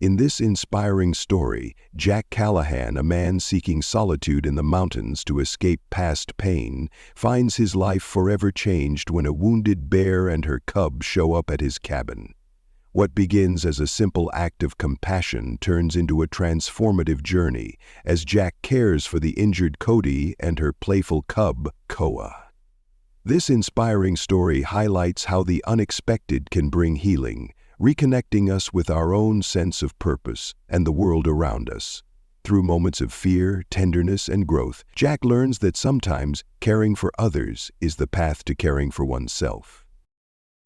In this inspiring story, Jack Callahan, a man seeking solitude in the mountains to escape past pain, finds his life forever changed when a wounded bear and her cub show up at his cabin. What begins as a simple act of compassion turns into a transformative journey as Jack cares for the injured Kodi and her playful cub, Koa. This inspiring story highlights how the unexpected can bring healing, reconnecting us with our own sense of purpose and the world around us. Through moments of fear, tenderness, and growth, Jack learns that sometimes caring for others is the path to caring for oneself.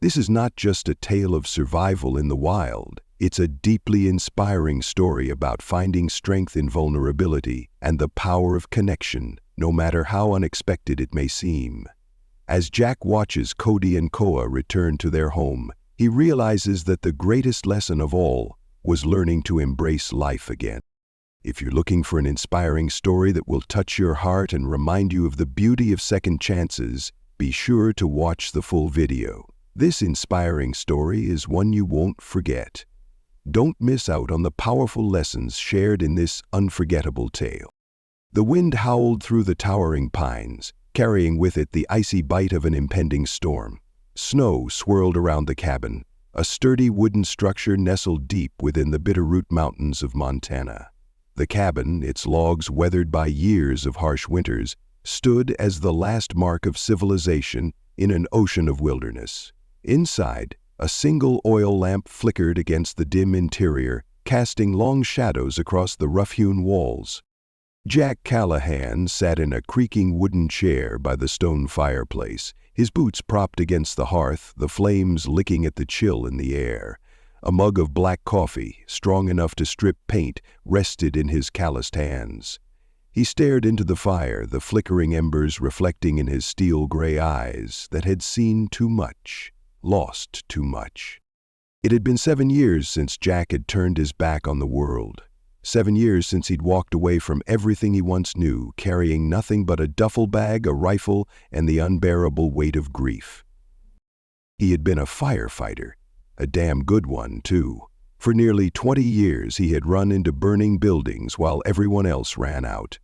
This is not just a tale of survival in the wild, it's a deeply inspiring story about finding strength in vulnerability and the power of connection, no matter how unexpected it may seem. As Jack watches Kodi and Koa return to their home, he realizes that the greatest lesson of all was learning to embrace life again. If you're looking for an inspiring story that will touch your heart and remind you of the beauty of second chances, be sure to watch the full video. This inspiring story is one you won't forget. Don't miss out on the powerful lessons shared in this unforgettable tale. The wind howled through the towering pines, carrying with it the icy bite of an impending storm. Snow swirled around the cabin, a sturdy wooden structure nestled deep within the Bitterroot Mountains of Montana. The cabin, its logs weathered by years of harsh winters, stood as the last mark of civilization in an ocean of wilderness. Inside, a single oil lamp flickered against the dim interior, casting long shadows across the rough-hewn walls. Jack Callahan sat in a creaking wooden chair by the stone fireplace, his boots propped against the hearth, the flames licking at the chill in the air. A mug of black coffee, strong enough to strip paint, rested in his calloused hands. He stared into the fire, the flickering embers reflecting in his steel-gray eyes that had seen too much, lost too much. It had been 7 years since Jack had turned his back on the world. 7 years since he'd walked away from everything he once knew, carrying nothing but a duffel bag, a rifle, and the unbearable weight of grief. He had been a firefighter, a damn good one, too. For nearly 20 years he had run into burning buildings while everyone else ran out.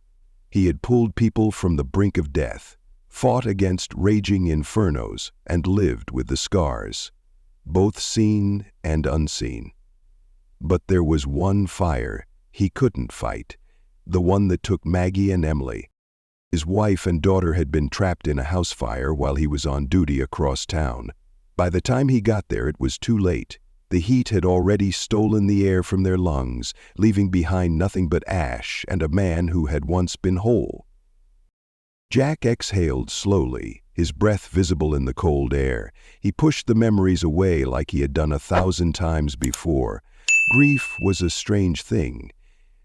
He had pulled people from the brink of death, fought against raging infernos, and lived with the scars, both seen and unseen. But there was one fire he couldn't fight, the one that took Maggie and Emily. His wife and daughter had been trapped in a house fire while he was on duty across town. By the time he got there, it was too late. The heat had already stolen the air from their lungs, leaving behind nothing but ash and a man who had once been whole. Jack exhaled slowly, his breath visible in the cold air. He pushed the memories away like he had done 1,000 times before. Grief was a strange thing.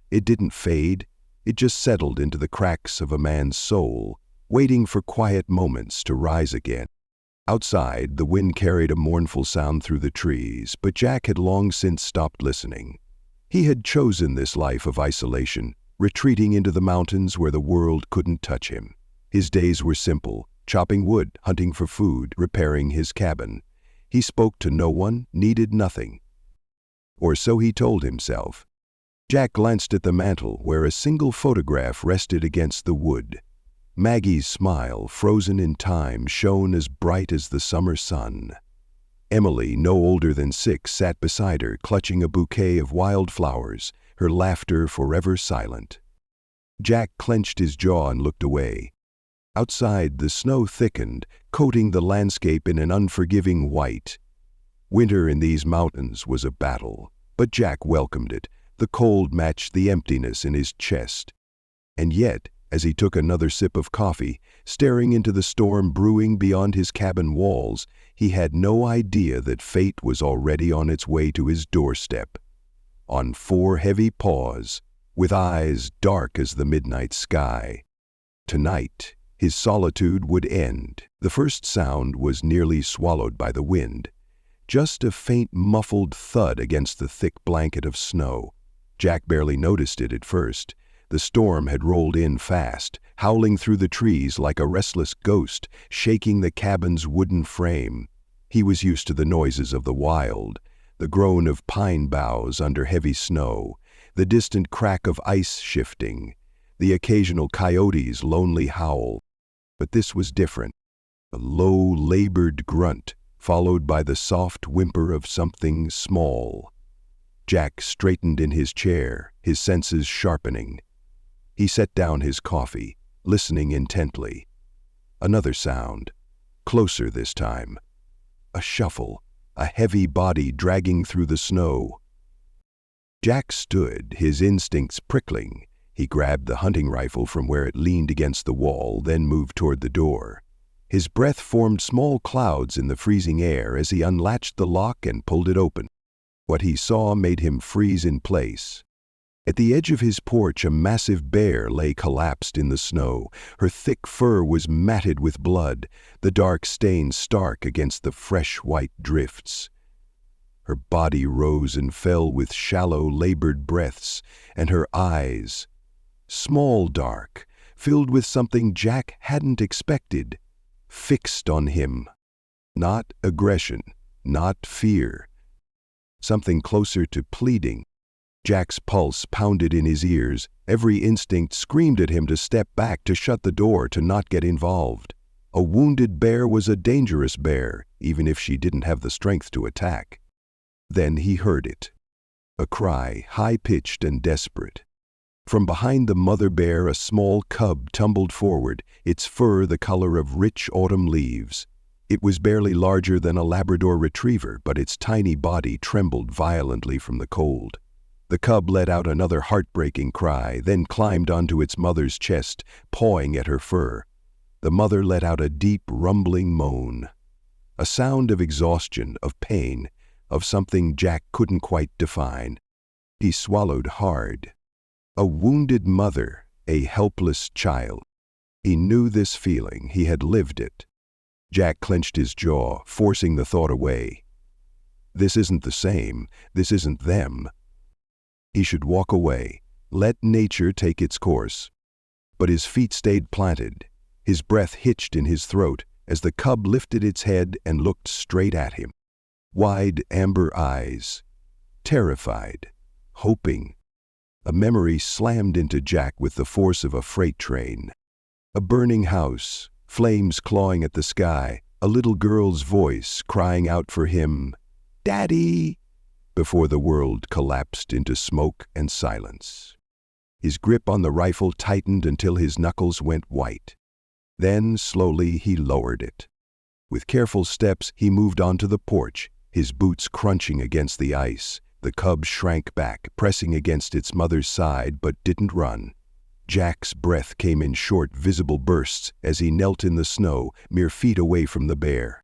It didn't fade, it just settled into the cracks of a man's soul, waiting for quiet moments to rise again. Outside, the wind carried a mournful sound through the trees, but Jack had long since stopped listening. He had chosen this life of isolation, retreating into the mountains where the world couldn't touch him. His days were simple, chopping wood, hunting for food, repairing his cabin. He spoke to no one, needed nothing. Or so he told himself. Jack glanced at the mantel where a single photograph rested against the wood. Maggie's smile, frozen in time, shone as bright as the summer sun. Emily, no older than 6, sat beside her, clutching a bouquet of wildflowers, her laughter forever silent. Jack clenched his jaw and looked away. Outside, the snow thickened, coating the landscape in an unforgiving white. Winter in these mountains was a battle, but Jack welcomed it. The cold matched the emptiness in his chest. And yet, as he took another sip of coffee, staring into the storm brewing beyond his cabin walls, he had no idea that fate was already on its way to his doorstep. On 4 heavy paws, with eyes dark as the midnight sky. Tonight, his solitude would end. The first sound was nearly swallowed by the wind. Just a faint muffled thud against the thick blanket of snow. Jack barely noticed it at first. The storm had rolled in fast, howling through the trees like a restless ghost, shaking the cabin's wooden frame. He was used to the noises of the wild, the groan of pine boughs under heavy snow, the distant crack of ice shifting, the occasional coyote's lonely howl. But this was different. A low, labored grunt, followed by the soft whimper of something small. Jack straightened in his chair, his senses sharpening. He set down his coffee, listening intently. Another sound, closer this time. A shuffle, a heavy body dragging through the snow. Jack stood, his instincts prickling. He grabbed the hunting rifle from where it leaned against the wall, then moved toward the door. His breath formed small clouds in the freezing air as he unlatched the lock and pulled it open. What he saw made him freeze in place. At the edge of his porch, a massive bear lay collapsed in the snow. Her thick fur was matted with blood, the dark stains stark against the fresh white drifts. Her body rose and fell with shallow, labored breaths, and her eyes, small, dark, filled with something Jack hadn't expected, fixed on him. Not aggression, not fear. Something closer to pleading. Jack's pulse pounded in his ears. Every instinct screamed at him to step back, to shut the door, to not get involved. A wounded bear was a dangerous bear, even if she didn't have the strength to attack. Then he heard it. A cry, high-pitched and desperate. From behind the mother bear, a small cub tumbled forward, its fur the color of rich autumn leaves. It was barely larger than a Labrador retriever, but its tiny body trembled violently from the cold. The cub let out another heartbreaking cry, then climbed onto its mother's chest, pawing at her fur. The mother let out a deep, rumbling moan. A sound of exhaustion, of pain, of something Jack couldn't quite define. He swallowed hard. A wounded mother, a helpless child. He knew this feeling, he had lived it. Jack clenched his jaw, forcing the thought away. This isn't the same, this isn't them. He should walk away, let nature take its course. But his feet stayed planted, his breath hitched in his throat as the cub lifted its head and looked straight at him. Wide amber eyes, terrified, hoping. A memory slammed into Jack with the force of a freight train. A burning house, flames clawing at the sky, a little girl's voice crying out for him, "Daddy!" before the world collapsed into smoke and silence. His grip on the rifle tightened until his knuckles went white. Then, slowly, he lowered it. With careful steps, he moved onto the porch, his boots crunching against the ice. The cub shrank back, pressing against its mother's side, but didn't run. Jack's breath came in short, visible bursts as he knelt in the snow, mere feet away from the bear.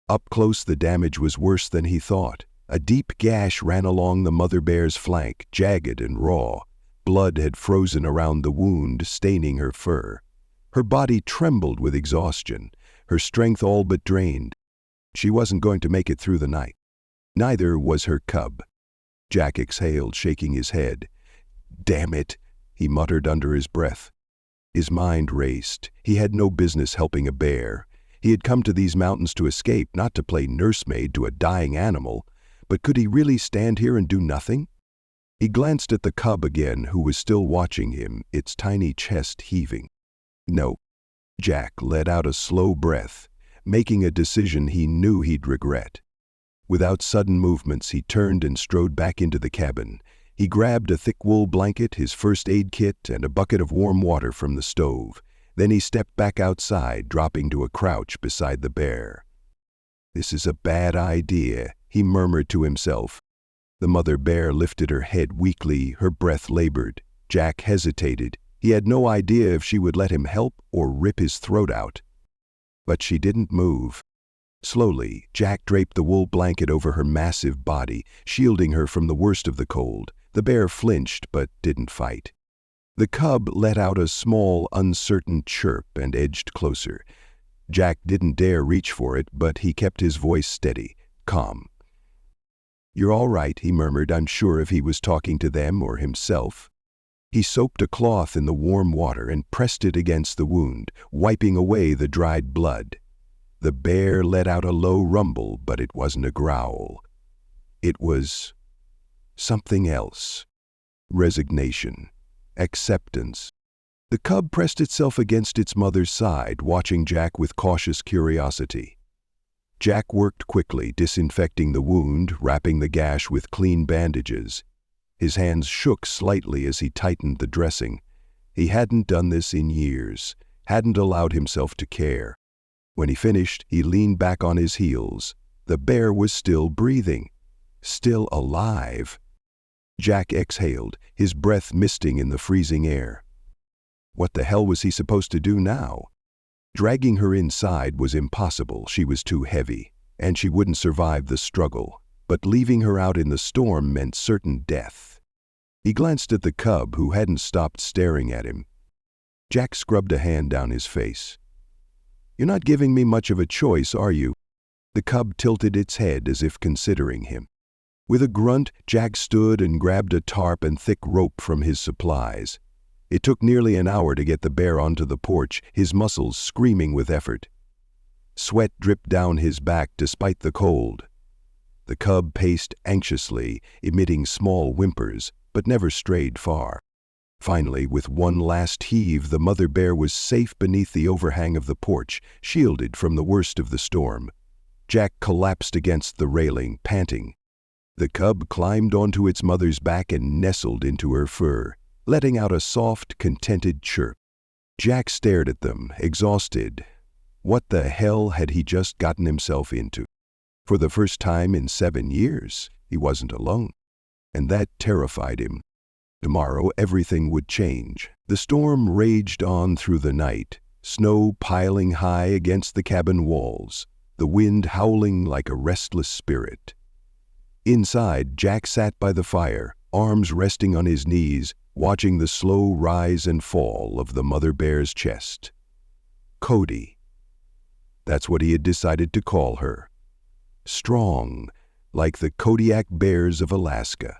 Up close, the damage was worse than he thought. A deep gash ran along the mother bear's flank, jagged and raw. Blood had frozen around the wound, staining her fur. Her body trembled with exhaustion, her strength all but drained. She wasn't going to make it through the night. Neither was her cub. Jack exhaled, shaking his head. "Damn it," he muttered under his breath. His mind raced. He had no business helping a bear. He had come to these mountains to escape, not to play nursemaid to a dying animal. But could he really stand here and do nothing? He glanced at the cub again, who was still watching him, its tiny chest heaving. No. Jack let out a slow breath, making a decision he knew he'd regret. Without sudden movements, he turned and strode back into the cabin. He grabbed a thick wool blanket, his first aid kit, and a bucket of warm water from the stove. Then he stepped back outside, dropping to a crouch beside the bear. "This is a bad idea," he murmured to himself. The mother bear lifted her head weakly, her breath labored. Jack hesitated. He had no idea if she would let him help or rip his throat out. But she didn't move. Slowly, Jack draped the wool blanket over her massive body, shielding her from the worst of the cold. The bear flinched but didn't fight. The cub let out a small, uncertain chirp and edged closer. Jack didn't dare reach for it, but he kept his voice steady, calm. "You're all right," he murmured, unsure if he was talking to them or himself. He soaked a cloth in the warm water and pressed it against the wound, wiping away the dried blood. The bear let out a low rumble, but it wasn't a growl. It was something else. Resignation. Acceptance. The cub pressed itself against its mother's side, watching Jack with cautious curiosity. Jack worked quickly, disinfecting the wound, wrapping the gash with clean bandages. His hands shook slightly as he tightened the dressing. He hadn't done this in years, hadn't allowed himself to care. When he finished, he leaned back on his heels. The bear was still breathing, still alive. Jack exhaled, his breath misting in the freezing air. What the hell was he supposed to do now? Dragging her inside was impossible. She was too heavy, and she wouldn't survive the struggle. But leaving her out in the storm meant certain death. He glanced at the cub, who hadn't stopped staring at him. Jack scrubbed a hand down his face. "You're not giving me much of a choice, are you?" The cub tilted its head as if considering him. With a grunt, Jack stood and grabbed a tarp and thick rope from his supplies. It took nearly an hour to get the bear onto the porch, his muscles screaming with effort. Sweat dripped down his back despite the cold. The cub paced anxiously, emitting small whimpers, but never strayed far. Finally, with one last heave, the mother bear was safe beneath the overhang of the porch, shielded from the worst of the storm. Jack collapsed against the railing, panting. The cub climbed onto its mother's back and nestled into her fur, letting out a soft, contented chirp. Jack stared at them, exhausted. What the hell had he just gotten himself into? For the first time in 7 years, he wasn't alone. And that terrified him. Tomorrow, everything would change. The storm raged on through the night, snow piling high against the cabin walls, the wind howling like a restless spirit. Inside, Jack sat by the fire, arms resting on his knees, watching the slow rise and fall of the mother bear's chest. Kodi. That's what he had decided to call her. Strong, like the Kodiak bears of Alaska.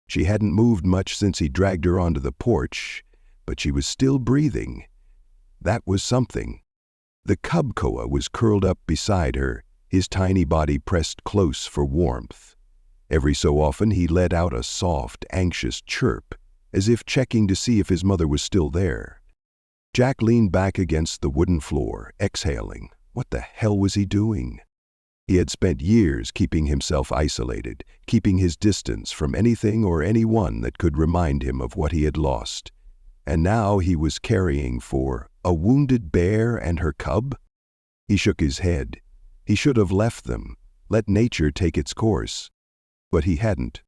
She hadn't moved much since he dragged her onto the porch, but she was still breathing. That was something. The cub Koa was curled up beside her, his tiny body pressed close for warmth. Every so often he let out a soft, anxious chirp, as if checking to see if his mother was still there. Jack leaned back against the wooden floor, exhaling. What the hell was he doing? He had spent years keeping himself isolated, keeping his distance from anything or anyone that could remind him of what he had lost. And now he was caring for a wounded bear and her cub? He shook his head. He should have left them, let nature take its course. But he hadn't.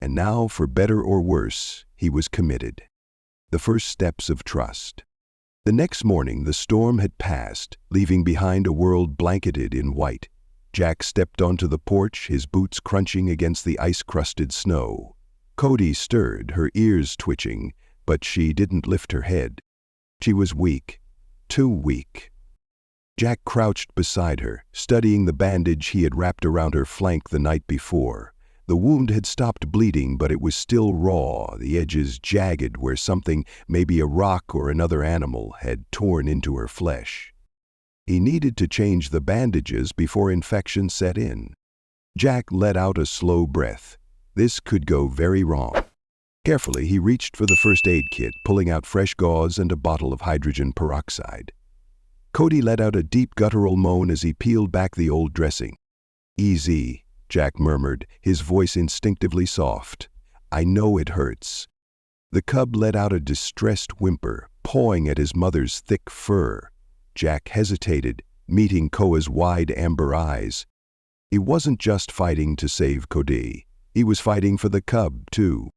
And now, for better or worse, he was committed. The first steps of trust. The next morning, the storm had passed, leaving behind a world blanketed in white. Jack stepped onto the porch, his boots crunching against the ice-crusted snow. Kodi stirred, her ears twitching, but she didn't lift her head. She was weak, too weak. Jack crouched beside her, studying the bandage he had wrapped around her flank the night before. The wound had stopped bleeding, but it was still raw, the edges jagged where something, maybe a rock or another animal, had torn into her flesh. He needed to change the bandages before infection set in. Jack let out a slow breath. This could go very wrong. Carefully, he reached for the first aid kit, pulling out fresh gauze and a bottle of hydrogen peroxide. Kodi let out a deep guttural moan as he peeled back the old dressing. "Easy," Jack murmured, his voice instinctively soft. "I know it hurts." The cub let out a distressed whimper, pawing at his mother's thick fur. Jack hesitated, meeting Koa's wide amber eyes. He wasn't just fighting to save Kodi. He was fighting for the cub, too.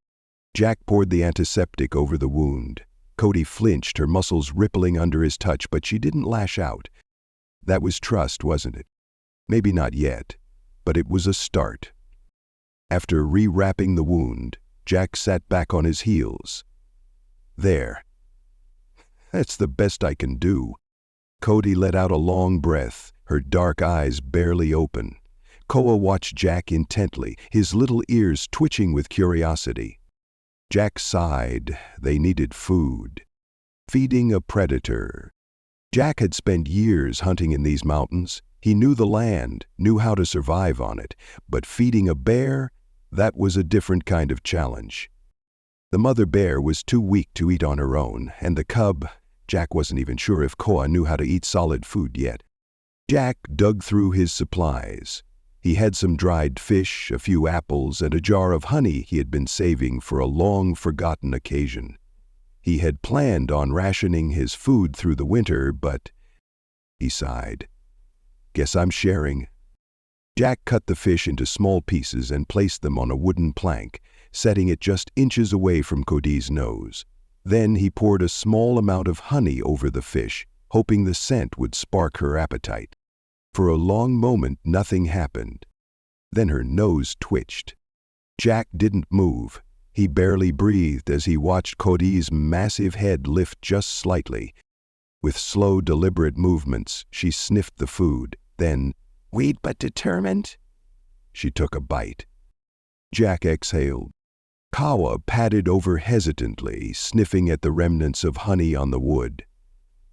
Jack poured the antiseptic over the wound. Kodi flinched, her muscles rippling under his touch, but she didn't lash out. That was trust, wasn't it? Maybe not yet, but it was a start. After rewrapping the wound, Jack sat back on his heels. "There. That's the best I can do." Kodi let out a long breath, her dark eyes barely open. Koa watched Jack intently, his little ears twitching with curiosity. Jack sighed. They needed food. Feeding a predator. Jack had spent years hunting in these mountains. He knew the land, knew how to survive on it, but feeding a bear, that was a different kind of challenge. The mother bear was too weak to eat on her own, and the cub, Jack wasn't even sure if Koa knew how to eat solid food yet. Jack dug through his supplies. He had some dried fish, a few apples, and a jar of honey he had been saving for a long-forgotten occasion. He had planned on rationing his food through the winter, but he sighed. "Guess I'm sharing." Jack cut the fish into small pieces and placed them on a wooden plank, setting it just inches away from Kodi's nose. Then he poured a small amount of honey over the fish, hoping the scent would spark her appetite. For a long moment, nothing happened. Then her nose twitched. Jack didn't move. He barely breathed as he watched Kodi's massive head lift just slightly. With slow, deliberate movements, she sniffed the food. Then, "Weak but determined?" She took a bite. Jack exhaled. Koa padded over hesitantly, sniffing at the remnants of honey on the wood.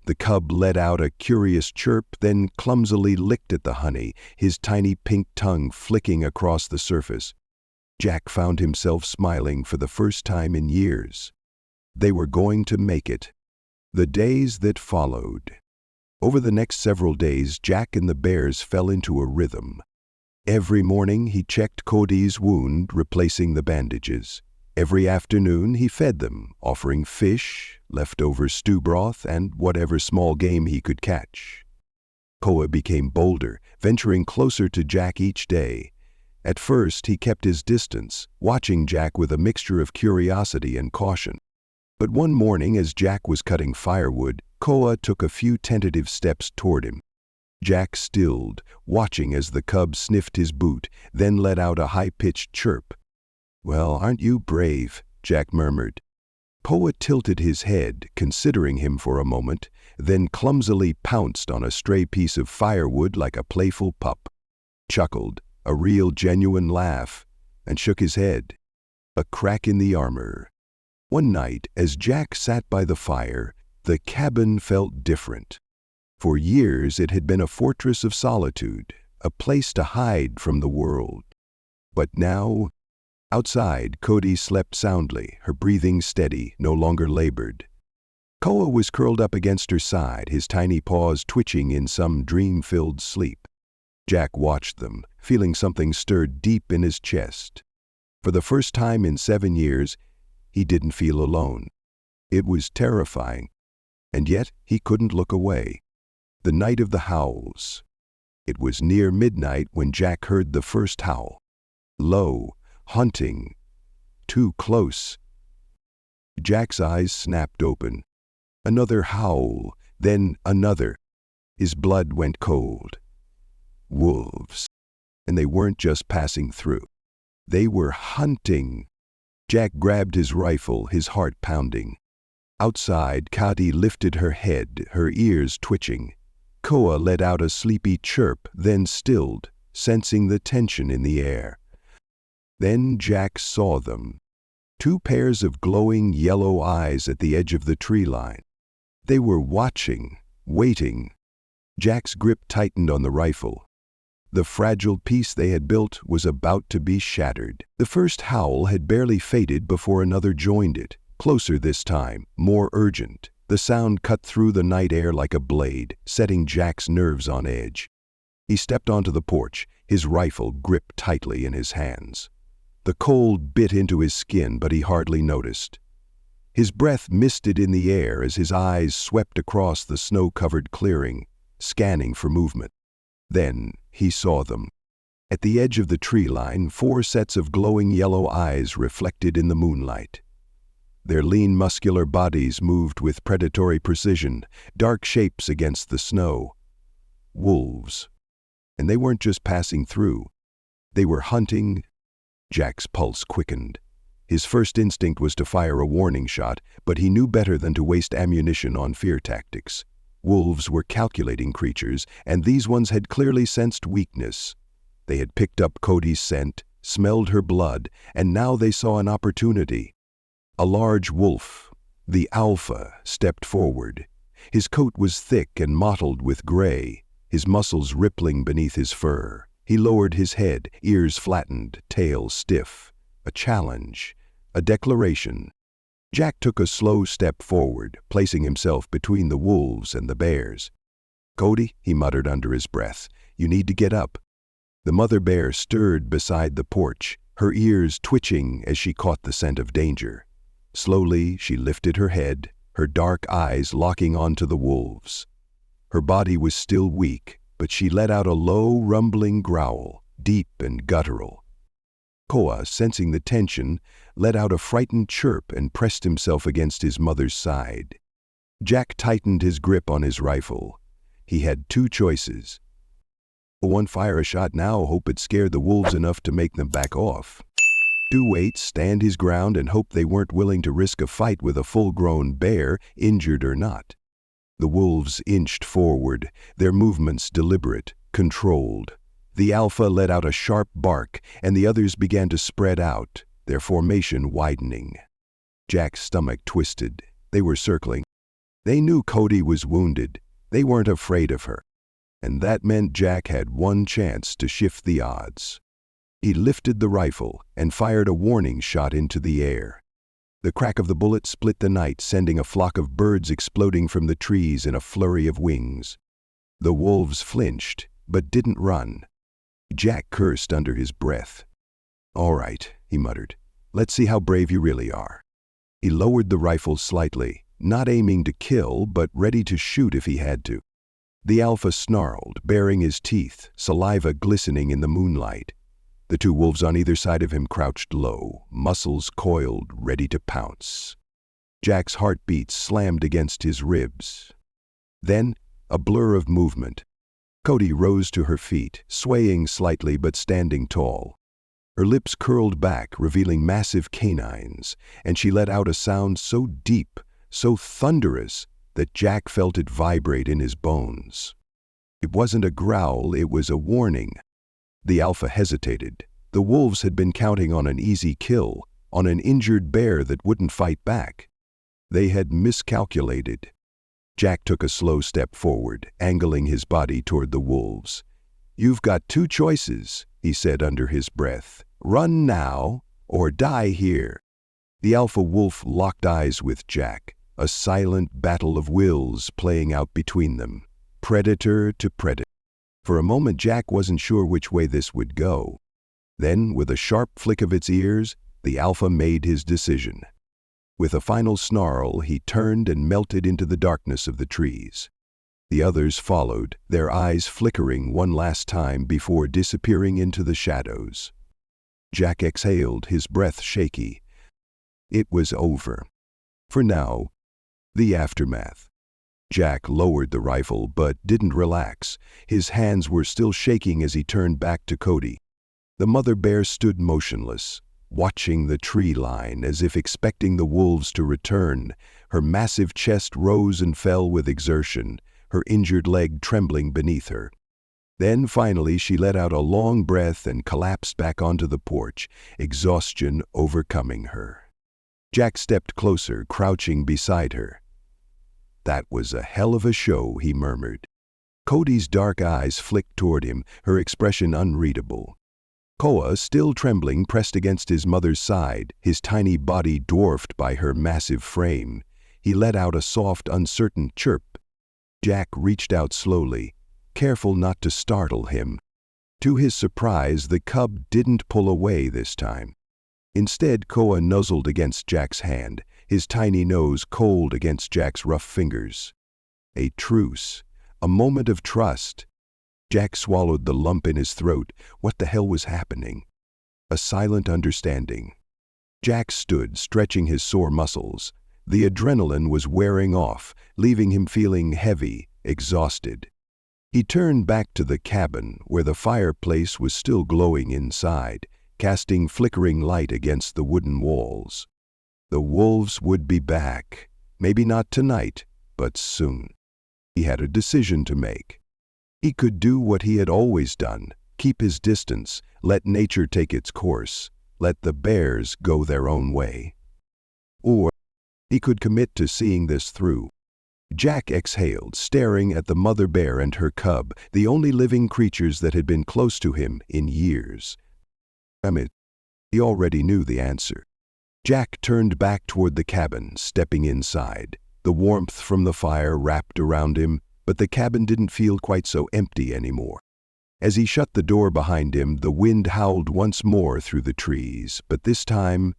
The cub let out a curious chirp, then clumsily licked at the honey, his tiny pink tongue flicking across the surface. Jack found himself smiling for the first time in years. They were going to make it. The days that followed. Over the next several days, Jack and the bears fell into a rhythm. Every morning he checked Kodi's wound, replacing the bandages. Every afternoon he fed them, offering fish, leftover stew broth, and whatever small game he could catch. Koa became bolder, venturing closer to Jack each day. At first he kept his distance, watching Jack with a mixture of curiosity and caution. But one morning as Jack was cutting firewood, Koa took a few tentative steps toward him. Jack stilled, watching as the cub sniffed his boot, then let out a high-pitched chirp. "Well, aren't you brave?" Jack murmured. Koa tilted his head, considering him for a moment, then clumsily pounced on a stray piece of firewood like a playful pup, chuckled, a real genuine laugh, and shook his head. A crack in the armor. One night, as Jack sat by the fire, the cabin felt different. For years it had been a fortress of solitude, a place to hide from the world. But now, outside, Kodi slept soundly, her breathing steady, no longer labored. Koa was curled up against her side, his tiny paws twitching in some dream-filled sleep. Jack watched them, feeling something stirred deep in his chest. For the first time in 7 years, he didn't feel alone. It was terrifying, and yet he couldn't look away. The night of the howls. It was near midnight when Jack heard the first howl. Low, hunting, too close. Jack's eyes snapped open. Another howl, then another. His blood went cold. Wolves. And they weren't just passing through. They were hunting. Jack grabbed his rifle, his heart pounding. Outside, Kodi lifted her head, her ears twitching. Koa let out a sleepy chirp, then stilled, sensing the tension in the air. Then Jack saw them. 2 pairs of glowing yellow eyes at the edge of the tree line. They were watching, waiting. Jack's grip tightened on the rifle. The fragile piece they had built was about to be shattered. The first howl had barely faded before another joined it, closer this time, more urgent. The sound cut through the night air like a blade, setting Jack's nerves on edge. He stepped onto the porch, his rifle gripped tightly in his hands. The cold bit into his skin, but he hardly noticed. His breath misted in the air as his eyes swept across the snow-covered clearing, scanning for movement. Then he saw them. At the edge of the tree line, 4 sets of glowing yellow eyes reflected in the moonlight. Their lean, muscular bodies moved with predatory precision, dark shapes against the snow. Wolves. And they weren't just passing through. They were hunting. Jack's pulse quickened. His first instinct was to fire a warning shot, but he knew better than to waste ammunition on fear tactics. Wolves were calculating creatures, and these ones had clearly sensed weakness. They had picked up Kodi's scent, smelled her blood, and now they saw an opportunity. A large wolf, the alpha, stepped forward. His coat was thick and mottled with gray, his muscles rippling beneath his fur. He lowered his head, ears flattened, tail stiff. A challenge, a declaration. Jack took a slow step forward, placing himself between the wolves and the bears. "Kodi," he muttered under his breath, "you need to get up." The mother bear stirred beside the porch, her ears twitching as she caught the scent of danger. Slowly, she lifted her head, her dark eyes locking onto the wolves. Her body was still weak, but she let out a low, rumbling growl, deep and guttural. Koa, sensing the tension, let out a frightened chirp and pressed himself against his mother's side. Jack tightened his grip on his rifle. He had two choices. One, fire a shot now, hope it scared the wolves enough to make them back off. Two, wait, stand his ground and hope they weren't willing to risk a fight with a full-grown bear, injured or not. The wolves inched forward, their movements deliberate, controlled. The alpha let out a sharp bark, and the others began to spread out, their formation widening. Jack's stomach twisted. They were circling. They knew Kodi was wounded. They weren't afraid of her. And that meant Jack had one chance to shift the odds. He lifted the rifle and fired a warning shot into the air. The crack of the bullet split the night, sending a flock of birds exploding from the trees in a flurry of wings. The wolves flinched, but didn't run. Jack cursed under his breath. "All right," he muttered. "Let's see how brave you really are." He lowered the rifle slightly, not aiming to kill, but ready to shoot if he had to. The alpha snarled, baring his teeth, saliva glistening in the moonlight. The two wolves on either side of him crouched low, muscles coiled, ready to pounce. Jack's heartbeat slammed against his ribs. Then, a blur of movement. Kodi rose to her feet, swaying slightly but standing tall. Her lips curled back, revealing massive canines, and she let out a sound so deep, so thunderous, that Jack felt it vibrate in his bones. It wasn't a growl, it was a warning. The alpha hesitated. The wolves had been counting on an easy kill, on an injured bear that wouldn't fight back. They had miscalculated. Jack took a slow step forward, angling his body toward the wolves. "You've got two choices," he said under his breath. "Run now, or die here." The alpha wolf locked eyes with Jack, a silent battle of wills playing out between them, predator to predator. For a moment Jack wasn't sure which way this would go. Then, with a sharp flick of its ears, the alpha made his decision. With a final snarl, he turned and melted into the darkness of the trees. The others followed, their eyes flickering one last time before disappearing into the shadows. Jack exhaled, his breath shaky. It was over. For now. The aftermath. Jack lowered the rifle but didn't relax. His hands were still shaking as he turned back to Kodi. The mother bear stood motionless, watching the tree line as if expecting the wolves to return. Her massive chest rose and fell with exertion, her injured leg trembling beneath her. Then finally she let out a long breath and collapsed back onto the porch, exhaustion overcoming her. Jack stepped closer, crouching beside her. "That was a hell of a show," he murmured. Kodi's dark eyes flicked toward him, her expression unreadable. Koa, still trembling, pressed against his mother's side, his tiny body dwarfed by her massive frame. He let out a soft, uncertain chirp. Jack reached out slowly, careful not to startle him. To his surprise, the cub didn't pull away this time. Instead, Koa nuzzled against Jack's hand, his tiny nose cold against Jack's rough fingers. A truce, a moment of trust. Jack swallowed the lump in his throat. What the hell was happening? A silent understanding. Jack stood, stretching his sore muscles. The adrenaline was wearing off, leaving him feeling heavy, exhausted. He turned back to the cabin, where the fireplace was still glowing inside, casting flickering light against the wooden walls. The wolves would be back. Maybe not tonight, but soon. He had a decision to make. He could do what he had always done, keep his distance, let nature take its course, let the bears go their own way. Or he could commit to seeing this through. Jack exhaled, staring at the mother bear and her cub, the only living creatures that had been close to him in years. He already knew the answer. Jack turned back toward the cabin, stepping inside. The warmth from the fire wrapped around him, but the cabin didn't feel quite so empty anymore. As he shut the door behind him, the wind howled once more through the trees, but this time,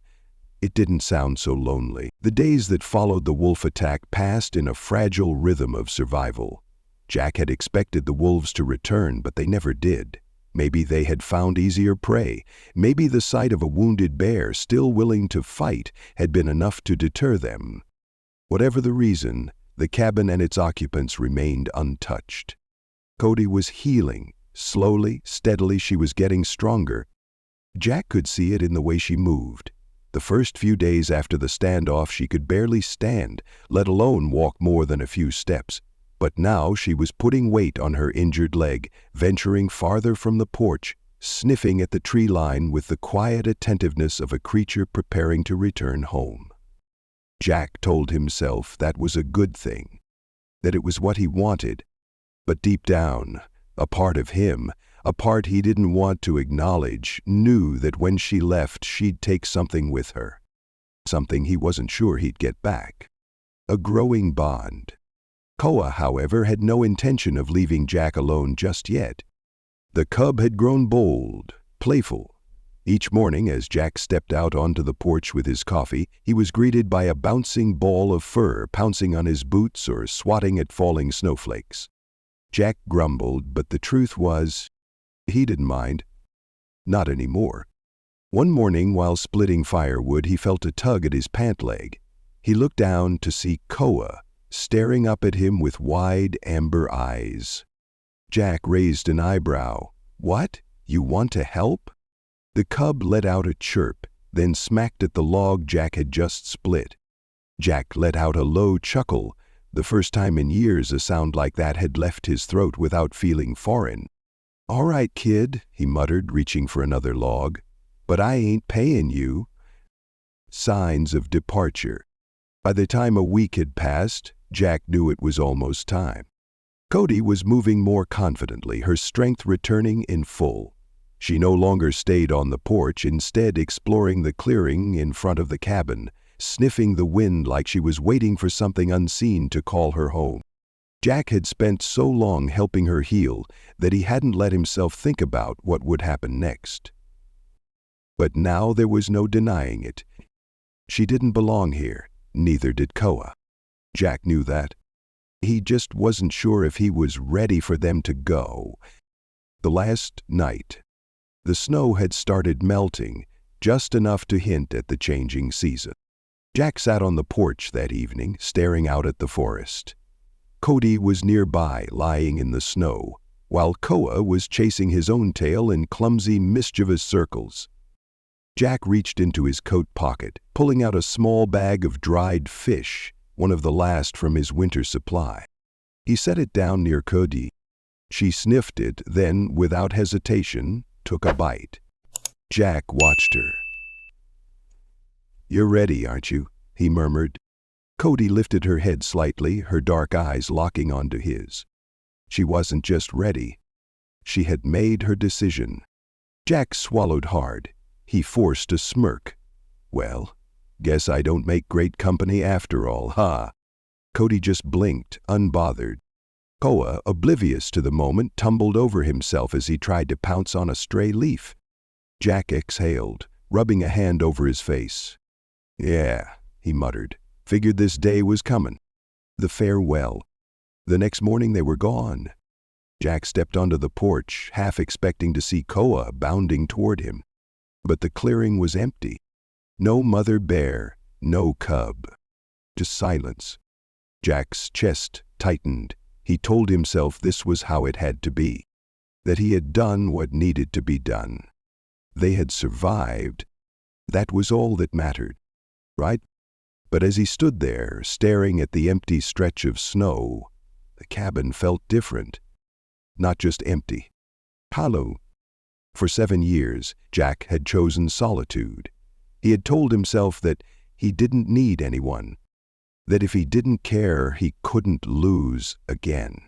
it didn't sound so lonely. The days that followed the wolf attack passed in a fragile rhythm of survival. Jack had expected the wolves to return, but they never did. Maybe they had found easier prey. Maybe the sight of a wounded bear still willing to fight had been enough to deter them. Whatever the reason, the cabin and its occupants remained untouched. Kodi was healing. Slowly, steadily, she was getting stronger. Jack could see it in the way she moved. The first few days after the standoff, she could barely stand, let alone walk more than a few steps. But now she was putting weight on her injured leg, venturing farther from the porch, sniffing at the tree line with the quiet attentiveness of a creature preparing to return home. Jack told himself that was a good thing, that it was what he wanted. But deep down, a part of him, a part he didn't want to acknowledge, knew that when she left, she'd take something with her. Something he wasn't sure he'd get back. A growing bond. Koa, however, had no intention of leaving Jack alone just yet. The cub had grown bold, playful. Each morning, as Jack stepped out onto the porch with his coffee, he was greeted by a bouncing ball of fur pouncing on his boots or swatting at falling snowflakes. Jack grumbled, but the truth was, he didn't mind. Not anymore. One morning, while splitting firewood, he felt a tug at his pant leg. He looked down to see Koa, staring up at him with wide amber eyes. Jack raised an eyebrow. "What? You want to help?" The cub let out a chirp, then smacked at the log Jack had just split. Jack let out a low chuckle. The first time in years a sound like that had left his throat without feeling foreign. "All right, kid," he muttered, reaching for another log. "But I ain't paying you." Signs of departure. By the time a week had passed, Jack knew it was almost time. Kodi was moving more confidently, her strength returning in full. She no longer stayed on the porch, instead exploring the clearing in front of the cabin, sniffing the wind like she was waiting for something unseen to call her home. Jack had spent so long helping her heal that he hadn't let himself think about what would happen next. But now there was no denying it. She didn't belong here, neither did Koa. Jack knew that. He just wasn't sure if he was ready for them to go. The last night, the snow had started melting, just enough to hint at the changing season. Jack sat on the porch that evening, staring out at the forest. Kodi was nearby, lying in the snow, while Koa was chasing his own tail in clumsy, mischievous circles. Jack reached into his coat pocket, pulling out a small bag of dried fish, one of the last from his winter supply. He set it down near Kodi. She sniffed it, then, without hesitation, took a bite. Jack watched her. "You're ready, aren't you?" he murmured. Kodi lifted her head slightly, her dark eyes locking onto his. She wasn't just ready. She had made her decision. Jack swallowed hard. He forced a smirk. "Well, guess I don't make great company after all, huh?" Kodi just blinked, unbothered. Koa, oblivious to the moment, tumbled over himself as he tried to pounce on a stray leaf. Jack exhaled, rubbing a hand over his face. "Yeah," he muttered. "Figured this day was coming." The farewell. The next morning they were gone. Jack stepped onto the porch, half expecting to see Koa bounding toward him. But the clearing was empty. No mother bear, no cub. Just silence. Jack's chest tightened. He told himself this was how it had to be. That he had done what needed to be done. They had survived. That was all that mattered. Right? But as he stood there, staring at the empty stretch of snow, the cabin felt different. Not just empty. Hollow. For 7 years, Jack had chosen solitude. He had told himself that he didn't need anyone. that if he didn't care, he couldn't lose again.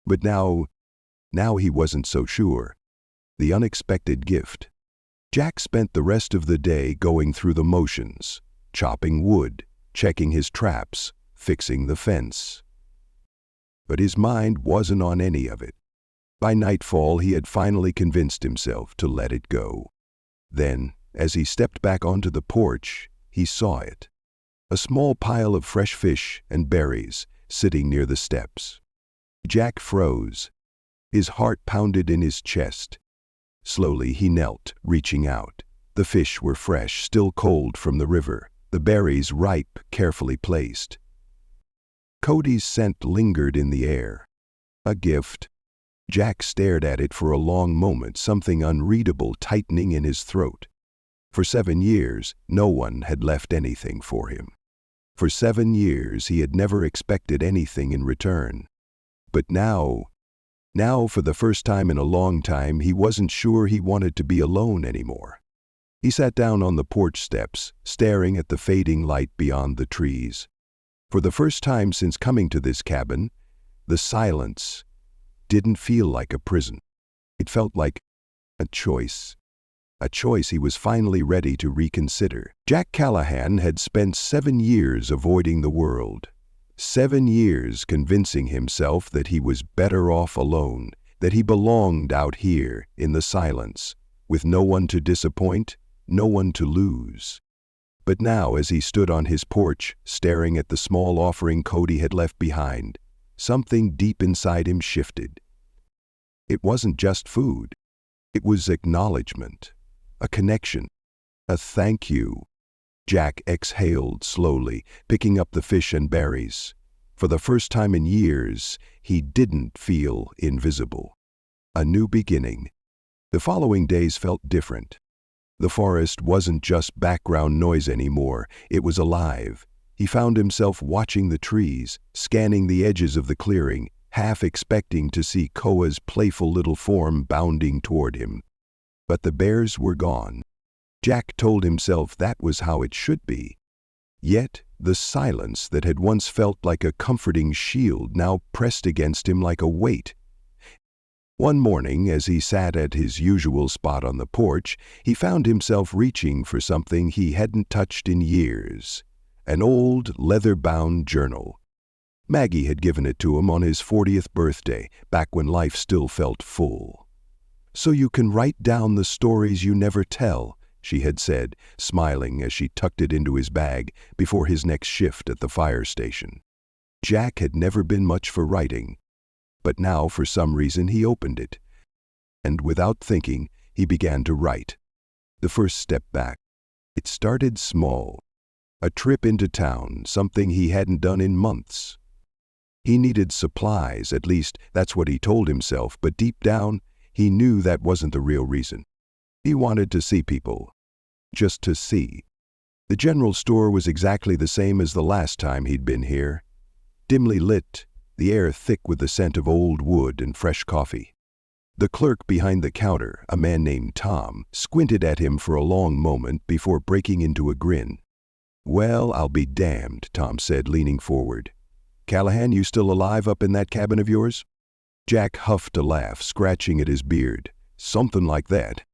But now he wasn't so sure. The unexpected gift. Jack spent the rest of the day going through the motions, chopping wood, checking his traps, fixing the fence. But his mind wasn't on any of it. By nightfall, he had finally convinced himself to let it go. Then, as he stepped back onto the porch, he saw it. A small pile of fresh fish and berries sitting near the steps. Jack froze. His heart pounded in his chest. Slowly he knelt, reaching out. The fish were fresh, still cold from the river, the berries ripe, carefully placed. Kodi's scent lingered in the air. A gift. Jack stared at it for a long moment, something unreadable tightening in his throat. For 7 years, no one had left anything for him. For 7 years, he had never expected anything in return. But now, for the first time in a long time, he wasn't sure he wanted to be alone anymore. He sat down on the porch steps, staring at the fading light beyond the trees. For the first time since coming to this cabin, the silence didn't feel like a prison. It felt like a choice. A choice he was finally ready to reconsider. Jack Callahan had spent 7 years avoiding the world. 7 years convincing himself that he was better off alone, that he belonged out here in the silence, with no one to disappoint, no one to lose. But now, as he stood on his porch, staring at the small offering Kodi had left behind, something deep inside him shifted. It wasn't just food. It was acknowledgement, a connection, a thank you. Jack exhaled slowly, picking up the fish and berries. For the first time in years, he didn't feel invisible. A new beginning. The following days felt different. The forest wasn't just background noise anymore, it was alive. He found himself watching the trees, scanning the edges of the clearing, half expecting to see Koa's playful little form bounding toward him. But the bears were gone. Jack told himself that was how it should be. Yet, the silence that had once felt like a comforting shield now pressed against him like a weight. One morning, as he sat at his usual spot on the porch, he found himself reaching for something he hadn't touched in years. An old, leather-bound journal. Maggie had given it to him on his 40th birthday, back when life still felt full. "So you can write down the stories you never tell," she had said, smiling as she tucked it into his bag before his next shift at the fire station. Jack had never been much for writing, but now for some reason he opened it. And without thinking, he began to write. The first step back. It started small. A trip into town, something he hadn't done in months. He needed supplies, at least that's what he told himself, but deep down, he knew that wasn't the real reason. He wanted to see people. Just to see. The general store was exactly the same as the last time he'd been here. Dimly lit, the air thick with the scent of old wood and fresh coffee. The clerk behind the counter, a man named Tom, squinted at him for a long moment before breaking into a grin. "Well, I'll be damned," Tom said, leaning forward. "Callahan, you still alive up in that cabin of yours?" Jack huffed a laugh, scratching at his beard. "Something like that."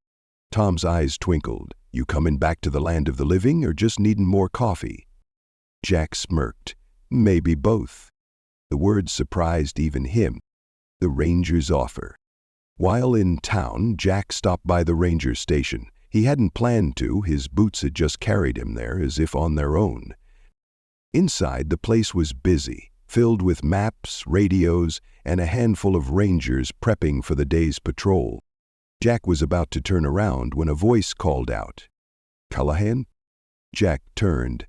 Tom's eyes twinkled. "You coming back to the land of the living or just needing more coffee?" Jack smirked. "Maybe both." The words surprised even him. The ranger's offer. While in town, Jack stopped by the ranger station. He hadn't planned to, his boots had just carried him there as if on their own. Inside, the place was busy, filled with maps, radios, and a handful of rangers prepping for the day's patrol. Jack was about to turn around when a voice called out, "Callahan?" Jack turned.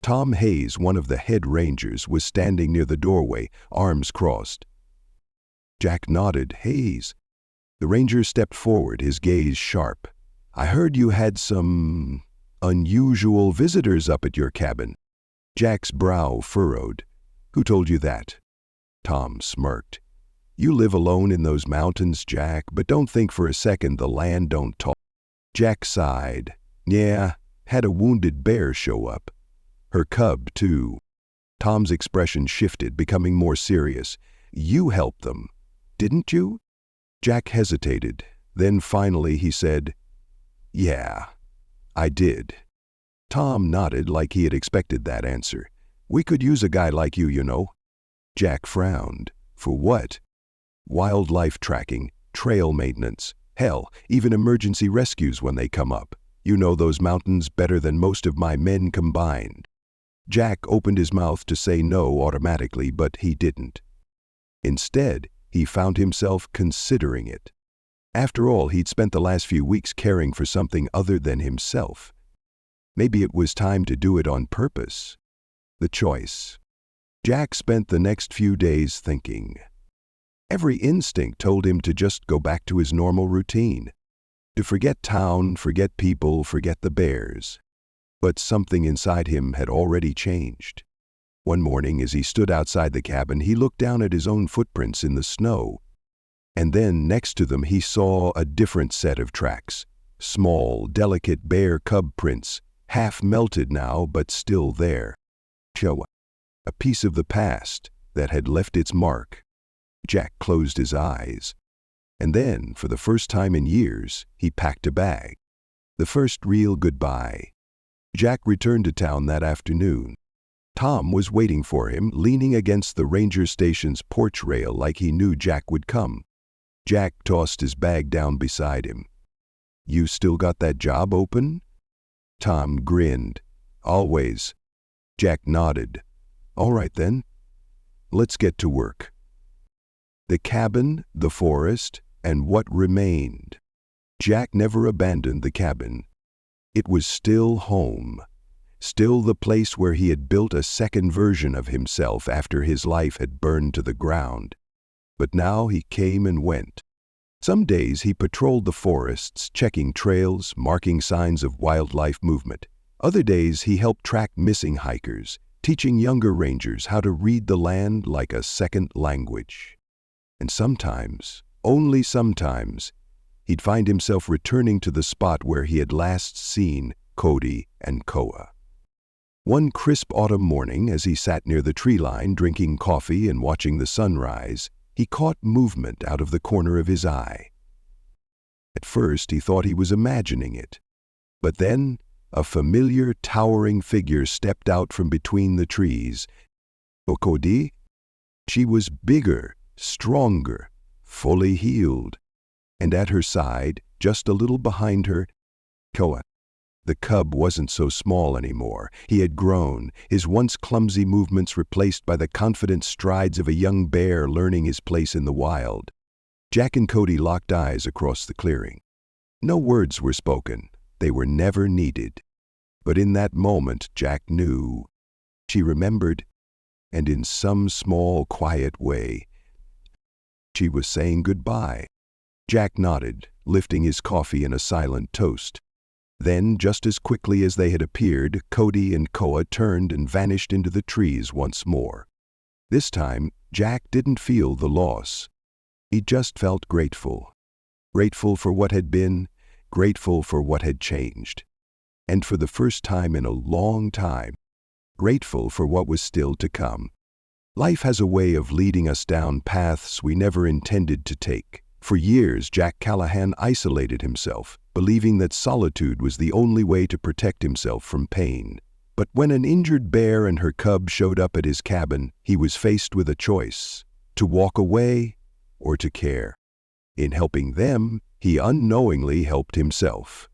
Tom Hayes, one of the head rangers, was standing near the doorway, arms crossed. Jack nodded. "Hayes." The ranger stepped forward, his gaze sharp. "I heard you had some unusual visitors up at your cabin." Jack's brow furrowed. "Who told you that?" Tom smirked. "You live alone in those mountains, Jack, but don't think for a second the land don't talk." Jack sighed. "Yeah, had a wounded bear show up. Her cub, too." Tom's expression shifted, becoming more serious. "You helped them, didn't you?" Jack hesitated. Then finally he said, "Yeah, I did." Tom nodded like he had expected that answer. "We could use a guy like you know." Jack frowned. "For what?" "Wildlife tracking, trail maintenance, hell, even emergency rescues when they come up. You know those mountains better than most of my men combined." Jack opened his mouth to say no automatically, but he didn't. Instead, he found himself considering it. After all, he'd spent the last few weeks caring for something other than himself. Maybe it was time to do it on purpose. The choice. Jack spent the next few days thinking. Every instinct told him to just go back to his normal routine. To forget town, forget people, forget the bears. But something inside him had already changed. One morning, as he stood outside the cabin, he looked down at his own footprints in the snow. And then, next to them, he saw a different set of tracks. Small, delicate bear cub prints, half melted now, but still there. A piece of the past that had left its mark. Jack closed his eyes. And then, for the first time in years, he packed a bag. The first real goodbye. Jack returned to town that afternoon. Tom was waiting for him, leaning against the ranger station's porch rail like he knew Jack would come. Jack tossed his bag down beside him. "You still got that job open?" Tom grinned. "Always." Jack nodded. "All right then. Let's get to work." The cabin, the forest, and what remained. Jack never abandoned the cabin. It was still home. Still the place where he had built a second version of himself after his life had burned to the ground. But now he came and went. Some days he patrolled the forests, checking trails, marking signs of wildlife movement. Other days he helped track missing hikers, teaching younger rangers how to read the land like a second language. And sometimes, only sometimes, he'd find himself returning to the spot where he had last seen Kodi and Koa. One crisp autumn morning, as he sat near the tree line drinking coffee and watching the sunrise, he caught movement out of the corner of his eye. At first he thought he was imagining it. But then a familiar, towering figure stepped out from between the trees. Kodi? She was bigger, stronger, fully healed. And at her side, just a little behind her, Koa. The cub wasn't so small anymore. He had grown, his once clumsy movements replaced by the confident strides of a young bear learning his place in the wild. Jack and Kodi locked eyes across the clearing. No words were spoken. They were never needed. But in that moment, Jack knew. She remembered, and in some small, quiet way, she was saying goodbye. Jack nodded, lifting his coffee in a silent toast. Then, just as quickly as they had appeared, Kodi and Koa turned and vanished into the trees once more. This time, Jack didn't feel the loss. He just felt grateful. Grateful for what had been, grateful for what had changed. And for the first time in a long time, grateful for what was still to come. Life has a way of leading us down paths we never intended to take. For years, Jack Callahan isolated himself, believing that solitude was the only way to protect himself from pain. But when an injured bear and her cub showed up at his cabin, he was faced with a choice: to walk away or to care. In helping them, he unknowingly helped himself.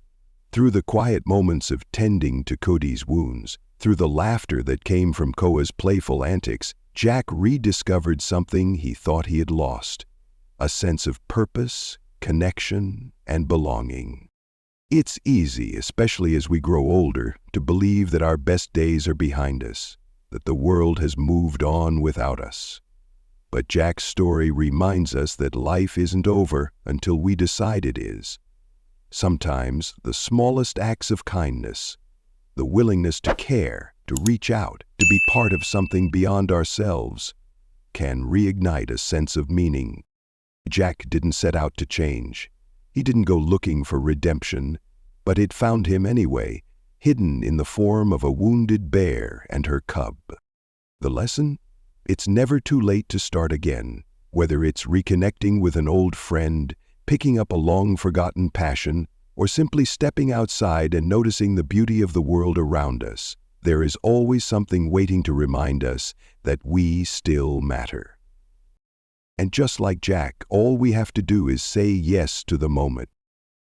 Through the quiet moments of tending to Kodi's wounds, through the laughter that came from Koa's playful antics, Jack rediscovered something he thought he had lost: a sense of purpose, connection, and belonging. It's easy, especially as we grow older, to believe that our best days are behind us, that the world has moved on without us. But Jack's story reminds us that life isn't over until we decide it is. Sometimes the smallest acts of kindness, the willingness to care, to reach out, to be part of something beyond ourselves, can reignite a sense of meaning. Jack didn't set out to change. He didn't go looking for redemption, but it found him anyway, hidden in the form of a wounded bear and her cub. The lesson? It's never too late to start again. Whether it's reconnecting with an old friend, picking up a long-forgotten passion, or simply stepping outside and noticing the beauty of the world around us, there is always something waiting to remind us that we still matter. And just like Jack, all we have to do is say yes to the moment.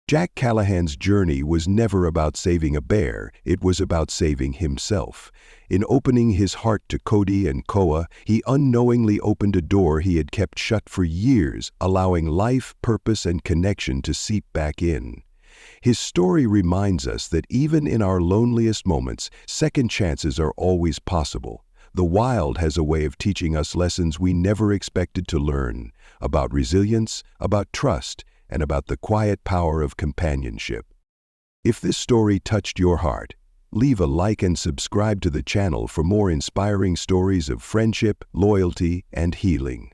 Jack Callahan's journey was never about saving a bear, it was about saving himself. In opening his heart to Kodi and Koa, he unknowingly opened a door he had kept shut for years, allowing life, purpose, and connection to seep back in. His story reminds us that even in our loneliest moments, second chances are always possible. The wild has a way of teaching us lessons we never expected to learn, about resilience, about trust, and about the quiet power of companionship. If this story touched your heart, leave a like and subscribe to the channel for more inspiring stories of friendship, loyalty, and healing.